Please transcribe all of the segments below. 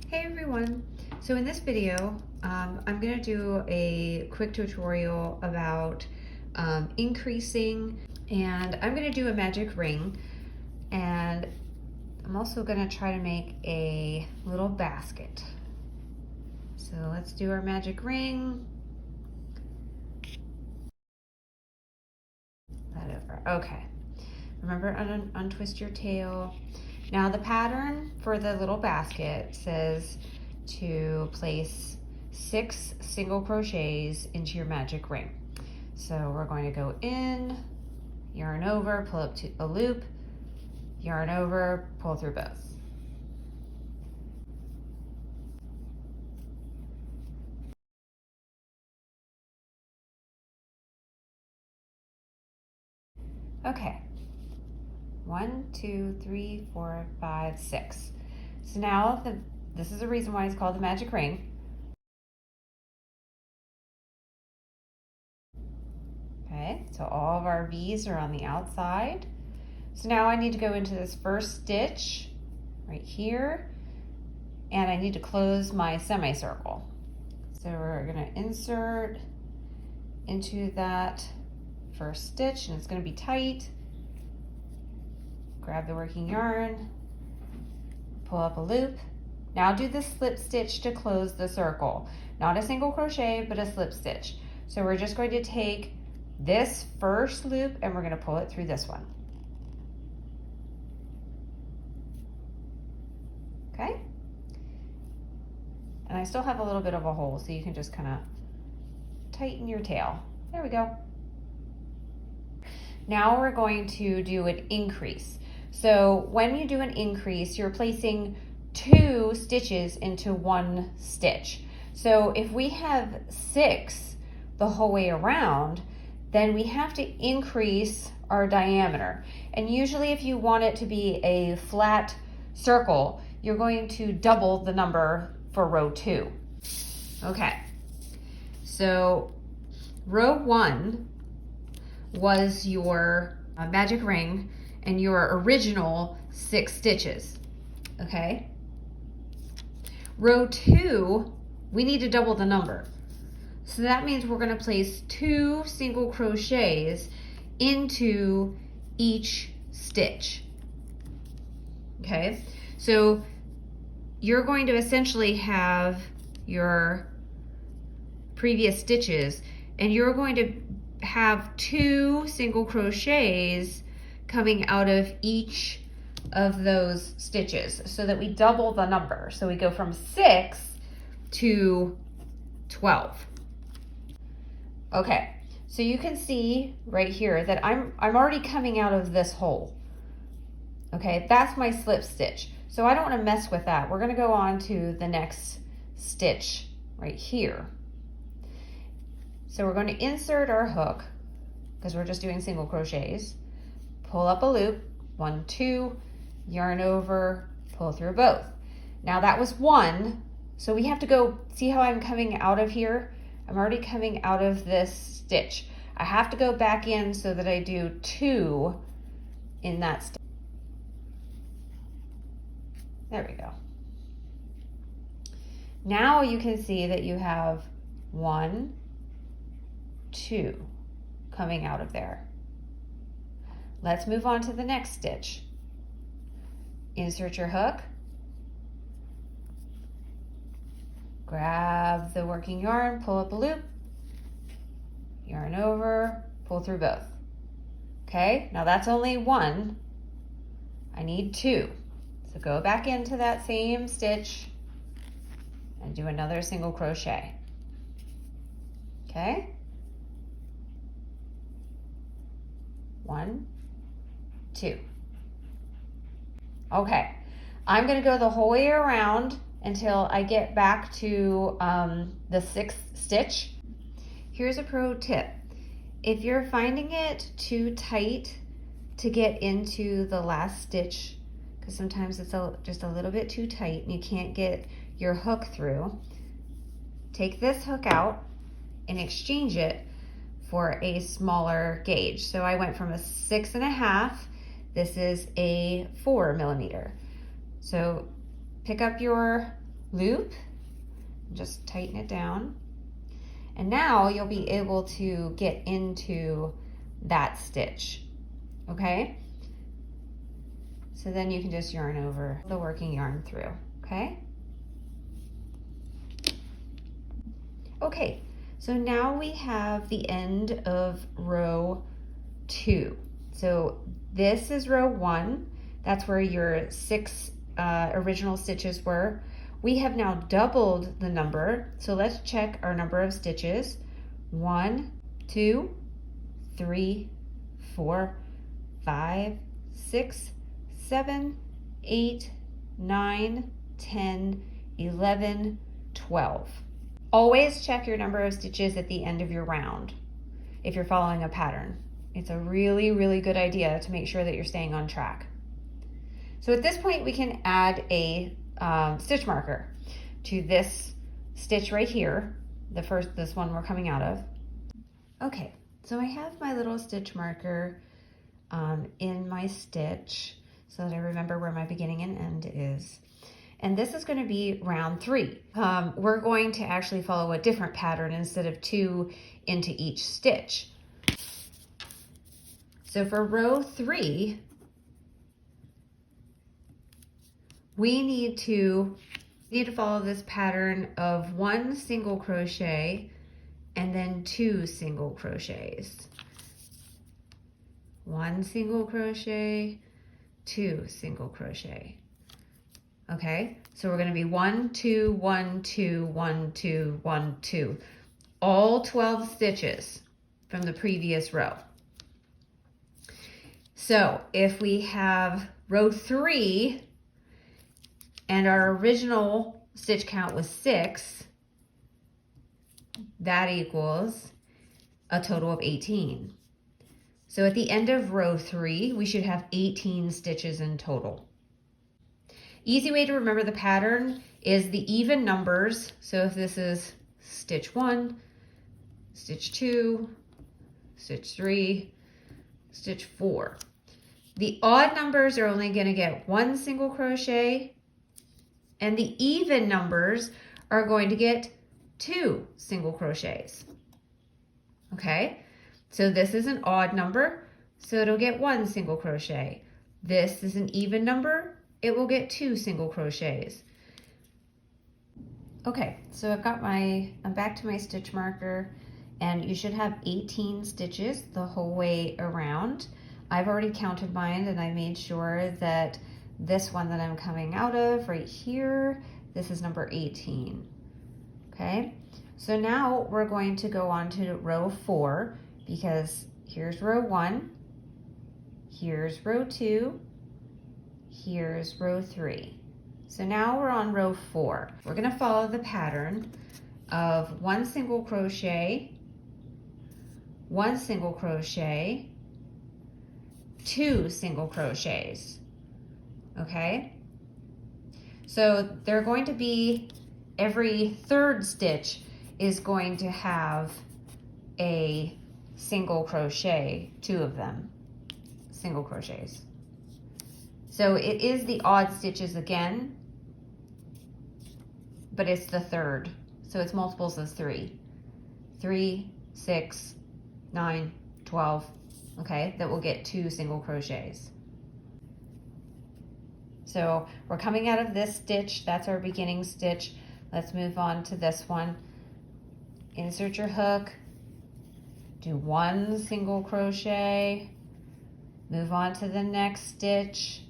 Hey everyone! So in this video, I'm going to do a quick tutorial about increasing, and I'm going to do a magic ring, and I'm also going to try to make a little basket. So let's do our magic ring. That over. Okay. Remember, untwist your tail. Now the pattern for the little basket says to place 6 single crochets into your magic ring. So we're going to go in, yarn over, pull up to a loop, yarn over, pull through both. Okay. 1, 2, 3, 4, 5, 6. So now this is the reason why it's called the magic ring. Okay, so all of our V's are on the outside. So now I need to go into this first stitch right here, and I need to close my semicircle. So we're going to insert into that first stitch, and it's going to be tight. Grab the working yarn, pull up a loop. Now do the slip stitch to close the circle. Not a single crochet, but a slip stitch. So we're just going to take this first loop and we're going to pull it through this one. Okay? And I still have a little bit of a hole, so you can just kind of tighten your tail. There we go. Now we're going to do an increase. So when you do an increase, you're placing 2 stitches into 1 stitch. So if we have 6 the whole way around, then we have to increase our diameter. And usually if you want it to be a flat circle, you're going to double the number for row 2. Okay, so row 1 was your magic ring and your original 6 stitches, okay? Row 2, we need to double the number. So that means we're gonna place 2 single crochets into each stitch, okay? So you're going to essentially have your previous stitches, and you're going to have 2 single crochets coming out of each of those stitches so that we double the number. So we go from 6 to 12. Okay, so you can see right here that I'm already coming out of this hole. Okay, that's my slip stitch. So I don't want to mess with that. We're going to go on to the next stitch right here. So we're going to insert our hook, because we're just doing single crochets, pull up a loop, 1, 2, yarn over, pull through both. Now that was 1, so we have to go, see how I'm coming out of here? I'm already coming out of this stitch. I have to go back in so that I do 2 in that stitch. There we go. Now you can see that you have 1, 2 coming out of there. Let's move on to the next stitch. Insert your hook, grab the working yarn, pull up a loop, yarn over, pull through both. Okay, now that's only 1. I need 2. So go back into that same stitch and do another single crochet. Okay? 1, 2. Okay, I'm going to go the whole way around until I get back to the 6th stitch. Here's a pro tip. If you're finding it too tight to get into the last stitch, because sometimes it's just a little bit too tight and you can't get your hook through, take this hook out and exchange it for a smaller gauge. So I went from a 6.5, this is a 4 millimeter. So pick up your loop, just tighten it down. And now you'll be able to get into that stitch, okay? So then you can just yarn over the working yarn through, okay? Okay, so now we have the end of row 2. So this is row 1. That's where your 6 original stitches were. We have now doubled the number, so let's check our number of stitches. 1, 2, 3, 4, 5, 6, 7, 8, 9, 10, 11, 12. Always check your number of stitches at the end of your round if you're following a pattern. It's a really, really good idea to make sure that you're staying on track. So at this point, we can add a stitch marker to this stitch right here, this one we're coming out of. Okay, so I have my little stitch marker in my stitch so that I remember where my beginning and end is. And this is going to be round 3. We're going to actually follow a different pattern instead of 2 into each stitch. So for row 3, we need to follow this pattern of 1 single crochet and then 2 single crochets. 1 single crochet, 2 single crochet. Okay, so we're going to be 1, 2, 1, 2, 1, 2, 1, 2. All 12 stitches from the previous row. So if we have row 3, and our original stitch count was 6, that equals a total of 18. So at the end of row 3, we should have 18 stitches in total. Easy way to remember the pattern is the even numbers. So if this is stitch 1, stitch 2, stitch 3, stitch 4. The odd numbers are only going to get 1 single crochet, and the even numbers are going to get 2 single crochets. Okay, so this is an odd number, so it'll get 1 single crochet. This is an even number, it will get 2 single crochets. Okay, so I'm back to my stitch marker, and you should have 18 stitches the whole way around. I've already counted mine, and I made sure that this one that I'm coming out of right here, this is number 18. Okay, so now we're going to go on to row 4, because here's row 1, here's row 2, here's row 3. So now we're on row 4. We're going to follow the pattern of 1 single crochet, 1 single crochet, 2 single crochets. Okay, so they're going to be, every third stitch is going to have a single crochet, 2 of them, single crochets. So it is the odd stitches again, but it's the third. So it's multiples of 3. 3, 6, 9, 12, okay, that will get 2 single crochets. So we're coming out of this stitch, that's our beginning stitch. Let's move on to this one. Insert your hook, do 1 single crochet, move on to the next stitch,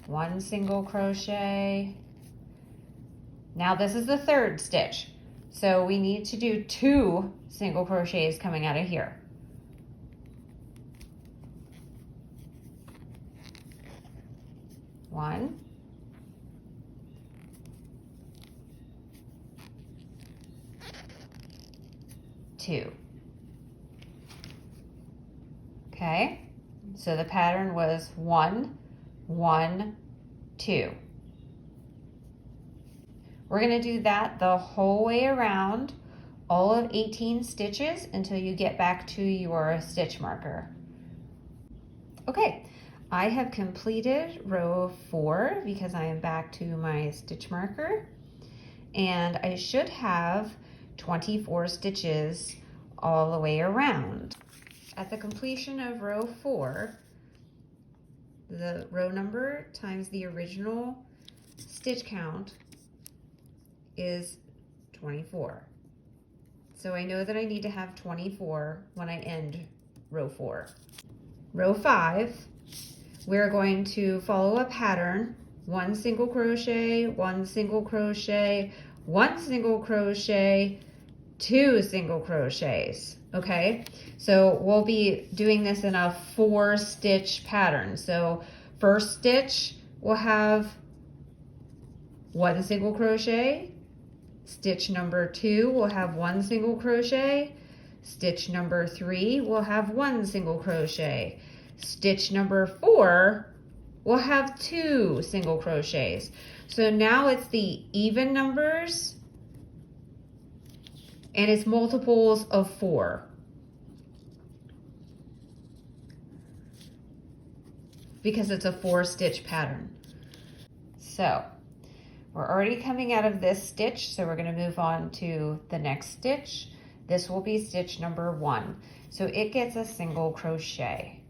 1 single crochet. Now this is the third stitch, so we need to do 2 single crochets coming out of here. 1, 2. Okay, so the pattern was 1, 1, 2. We're going to do that the whole way around, all of 18 stitches, until you get back to your stitch marker. Okay, I have completed row 4 because I am back to my stitch marker, and I should have 24 stitches all the way around. At the completion of row 4, the row number times the original stitch count is 24. So I know that I need to have 24 when I end row 4. Row 5, we're going to follow a pattern: 1 single crochet, 1 single crochet, 1 single crochet, 2 single crochets. Okay, so we'll be doing this in a 4-stitch pattern. So first stitch we'll have 1 single crochet. Stitch number 2 will have 1 single crochet. Stitch number 3 will have 1 single crochet. Stitch number 4 will have 2 single crochets. So now it's the even numbers and it's multiples of 4. Because it's a 4-stitch pattern. So we're already coming out of this stitch, so we're going to move on to the next stitch. This will be stitch number 1. So it gets a single crochet.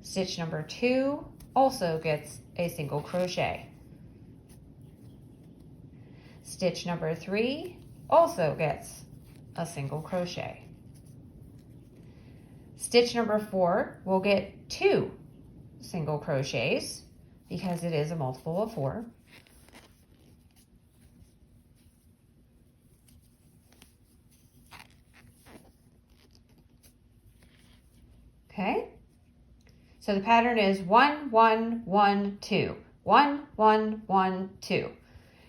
Stitch number 2 also gets a single crochet. Stitch number 3 also gets a single crochet. Stitch number 4 will get 2 single crochets because it is a multiple of 4. Okay, so the pattern is 1, 1, 1, 2, 1, 1, 1, 2.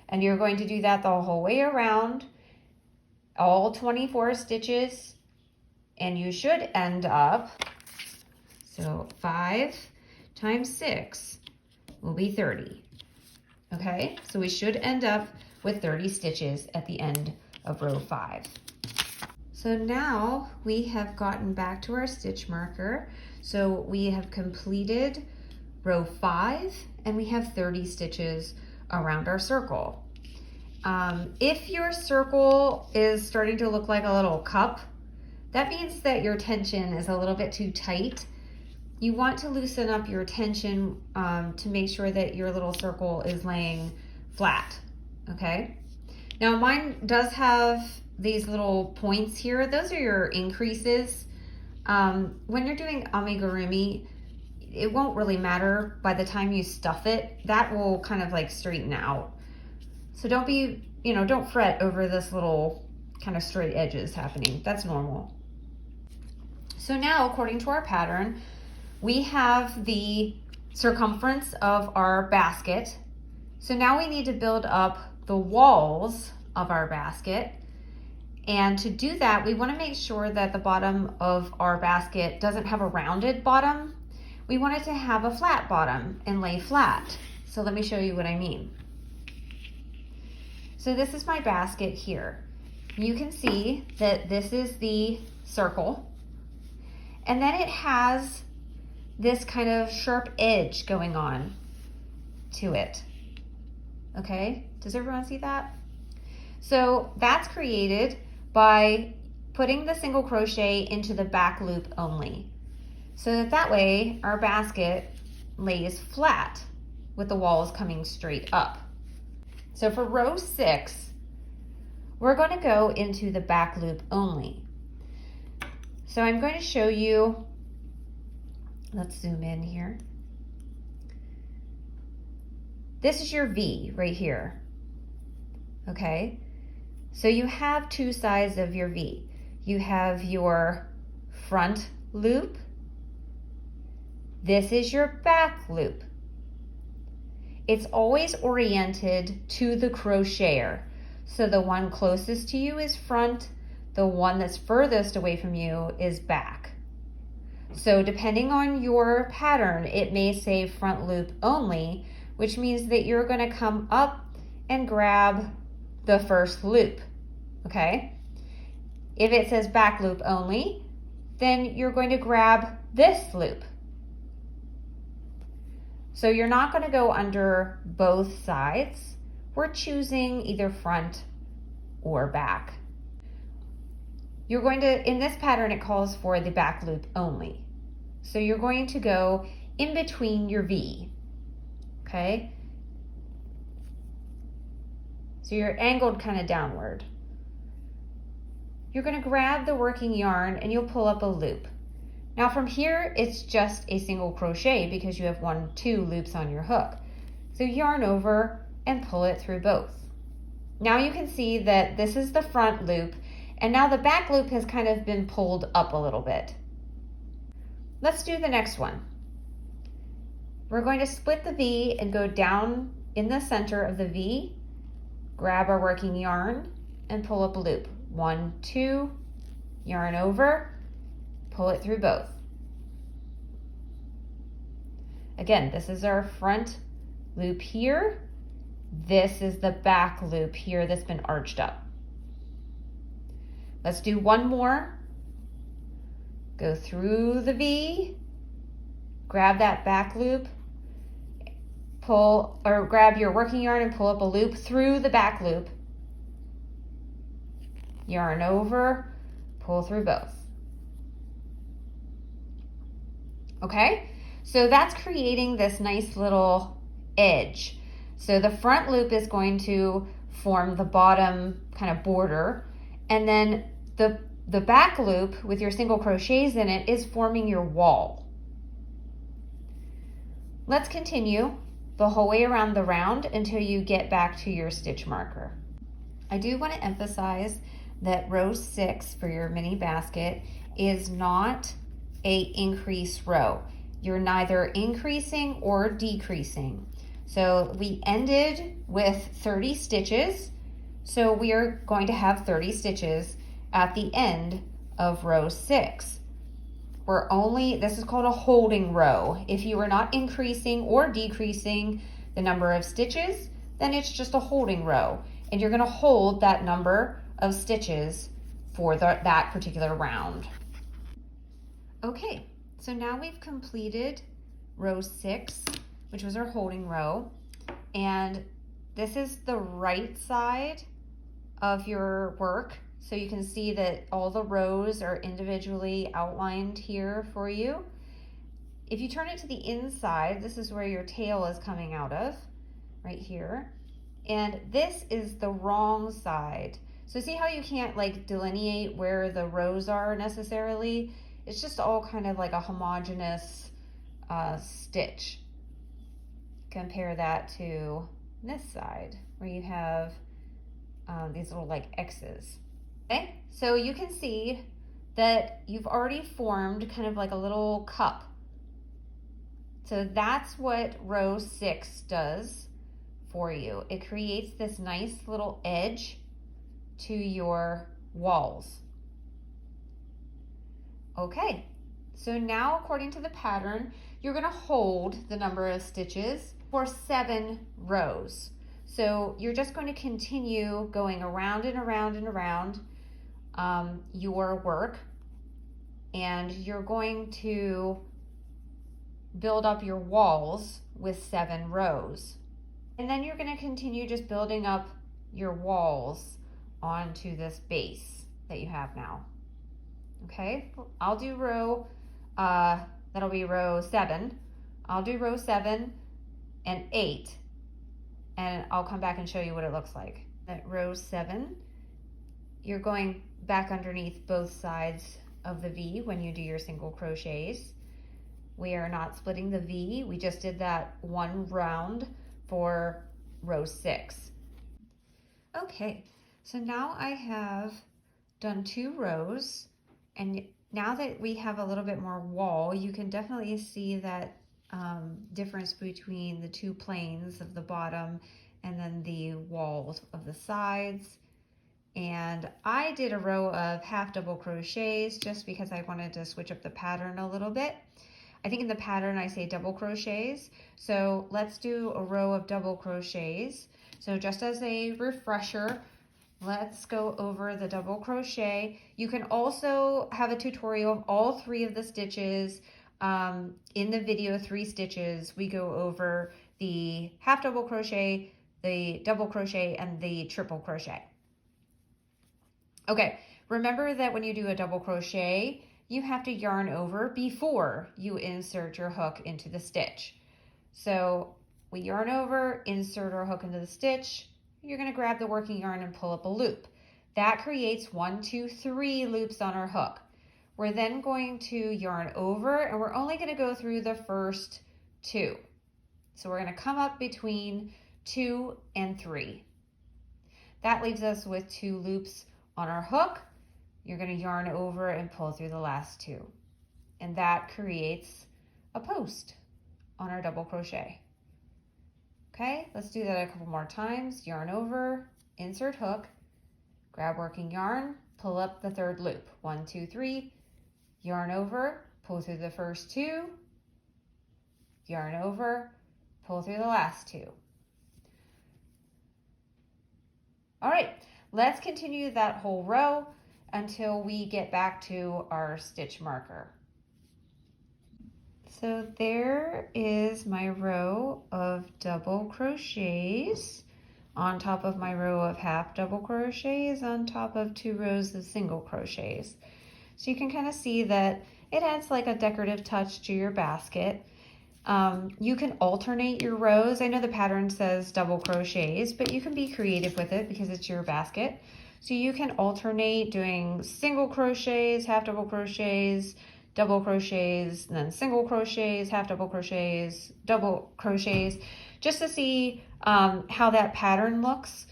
And you're going to do that the whole way around, all 24 stitches, and you should end up, so 5 times 6 will be 30. Okay, so we should end up with 30 stitches at the end of row 5. So now we have gotten back to our stitch marker. So we have completed row 5 and we have 30 stitches around our circle. If your circle is starting to look like a little cup, that means that your tension is a little bit too tight. You want to loosen up your tension to make sure that your little circle is laying flat, okay? Now mine does have these little points here. Those are your increases. When you're doing amigurumi, it won't really matter by the time you stuff it. That will kind of like straighten out. So don't be, don't fret over this little kind of straight edges happening. That's normal. So now, according to our pattern, we have the circumference of our basket. So now we need to build up the walls of our basket. And to do that, we want to make sure that the bottom of our basket doesn't have a rounded bottom. We want it to have a flat bottom and lay flat. So let me show you what I mean. So this is my basket here. You can see that this is the circle. And then it has this kind of sharp edge going on to it. Okay, does everyone see that? So that's created by putting the single crochet into the back loop only. So that way our basket lays flat with the walls coming straight up. So for row 6, we're going to go into the back loop only. So I'm going to show you, let's zoom in here. This is your V right here, okay? So you have 2 sides of your V. You have your front loop. This is your back loop. It's always oriented to the crocheter. So the one closest to you is front, the one that's furthest away from you is back. So depending on your pattern, it may say front loop only, which means that you're going to come up and grab the first loop, okay? If it says back loop only, then you're going to grab this loop. So you're not going to go under both sides. We're choosing either front or back. You're going to, in this pattern, it calls for the back loop only. So you're going to go in between your V, okay? So you're angled kind of downward. You're going to grab the working yarn and you'll pull up a loop. Now from here, it's just a single crochet because you have 2 loops on your hook. So yarn over and pull it through both. Now you can see that this is the front loop, and now the back loop has kind of been pulled up a little bit. Let's do the next one. We're going to split the V and go down in the center of the V, grab our working yarn and pull up a loop. 1, 2, yarn over, pull it through both. Again, this is our front loop here. This is the back loop here that's been arched up. Let's do one more. Go through the V, grab that back loop, pull, or grab your working yarn and pull up a loop through the back loop. Yarn over, pull through both. Okay, so that's creating this nice little edge. So the front loop is going to form the bottom kind of border, and then the back loop with your single crochets in it is forming your wall. Let's continue the whole way around the round until you get back to your stitch marker. I do want to emphasize that row 6 for your mini basket is not a increase row. You're neither increasing or decreasing. So we ended with 30 stitches. So we are going to have 30 stitches at the end of row 6. This is called a holding row. If you are not increasing or decreasing the number of stitches, then it's just a holding row. And you're gonna hold that number of stitches for that particular round. Okay, so now we've completed row 6, which was our holding row. And this is the right side of your work. So you can see that all the rows are individually outlined here for you. If you turn it to the inside, this is where your tail is coming out of, right here. And this is the wrong side. So see how you can't like delineate where the rows are necessarily? It's just all kind of like a homogeneous stitch. Compare that to this side where you have these little like X's. Okay, so you can see that you've already formed kind of like a little cup. So that's what row 6 does for you. It creates this nice little edge to your walls. Okay, so now according to the pattern, you're going to hold the number of stitches for 7 rows. So you're just going to continue going around and around and around your work, and you're going to build up your walls with 7 rows. And then you're going to continue just building up your walls onto this base that you have now. Okay, I'll do row, that'll be row 7. I'll do row 7 and 8, and I'll come back and show you what it looks like. At row 7, you're going back underneath both sides of the V when you do your single crochets. We are not splitting the V, we just did that one round for row 6. Okay, so now I have done 2 rows, and now that we have a little bit more wall, you can definitely see that difference between the 2 planes of the bottom and then the walls of the sides. And I did a row of half double crochets just because I wanted to switch up the pattern a little bit. I think in the pattern I say double crochets, so let's do a row of double crochets. So just as a refresher, let's go over the double crochet. You can also have a tutorial of all 3 of the stitches in the video 3 stitches, we go over the half double crochet, the double crochet, and the triple crochet. Okay, remember that when you do a double crochet, you have to yarn over before you insert your hook into the stitch. So we yarn over, insert our hook into the stitch. You're going to grab the working yarn and pull up a loop. That creates 1, 2, 3 loops on our hook. We're then going to yarn over, and we're only going to go through the first 2. So we're going to come up between 2 and 3. That leaves us with 2 loops on our hook. You're going to yarn over and pull through the last 2. And that creates a post on our double crochet. Okay, let's do that a couple more times. Yarn over, insert hook, grab working yarn, pull up the 3rd loop. 1, 2, 3, yarn over, pull through the first 2, yarn over, pull through the last 2. All right, let's continue that whole row until we get back to our stitch marker. So there is my row of double crochets on top of my row of half double crochets on top of 2 rows of single crochets. So you can kind of see that it adds like a decorative touch to your basket. You can alternate your rows. I know the pattern says double crochets, but you can be creative with it because it's your basket. So you can alternate doing single crochets, half double crochets, double crochets, and then single crochets, half double crochets, double crochets, just to see how that pattern looks.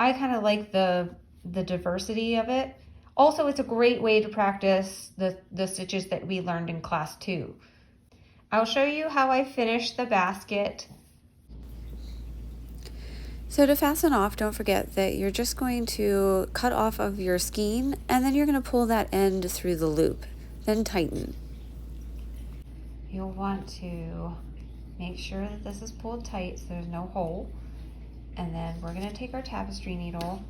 I kind of like the diversity of it. Also, it's a great way to practice the stitches that we learned in class 2. I'll show you how I finish the basket. So to fasten off, don't forget that you're just going to cut off of your skein, and then you're going to pull that end through the loop, then tighten. You'll want to make sure that this is pulled tight so there's no hole. And then we're going to take our tapestry needle,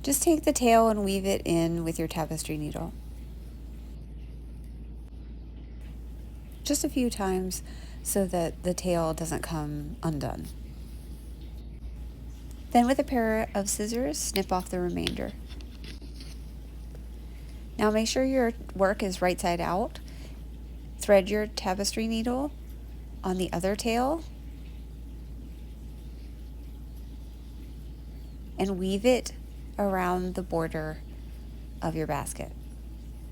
Just take the tail and weave it in with your tapestry needle. Just a few times so that the tail doesn't come undone. Then with a pair of scissors, snip off the remainder. Now make sure your work is right side out. Thread your tapestry needle on the other tail and weave it around the border of your basket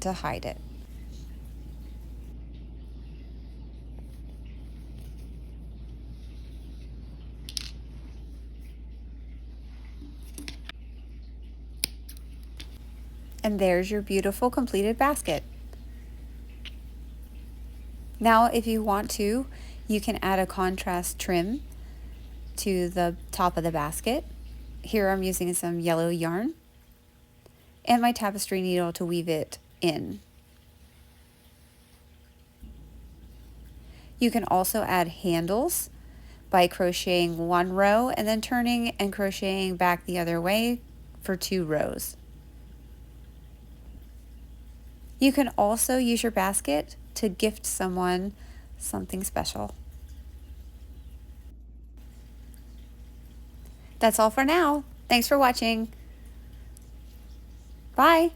to hide it. And there's your beautiful completed basket. Now, if you want to, you can add a contrast trim to the top of the basket. Here I'm using some yellow yarn and my tapestry needle to weave it in. You can also add handles by crocheting 1 row and then turning and crocheting back the other way for 2 rows. You can also use your basket to gift someone something special. That's all for now. Thanks for watching. Bye.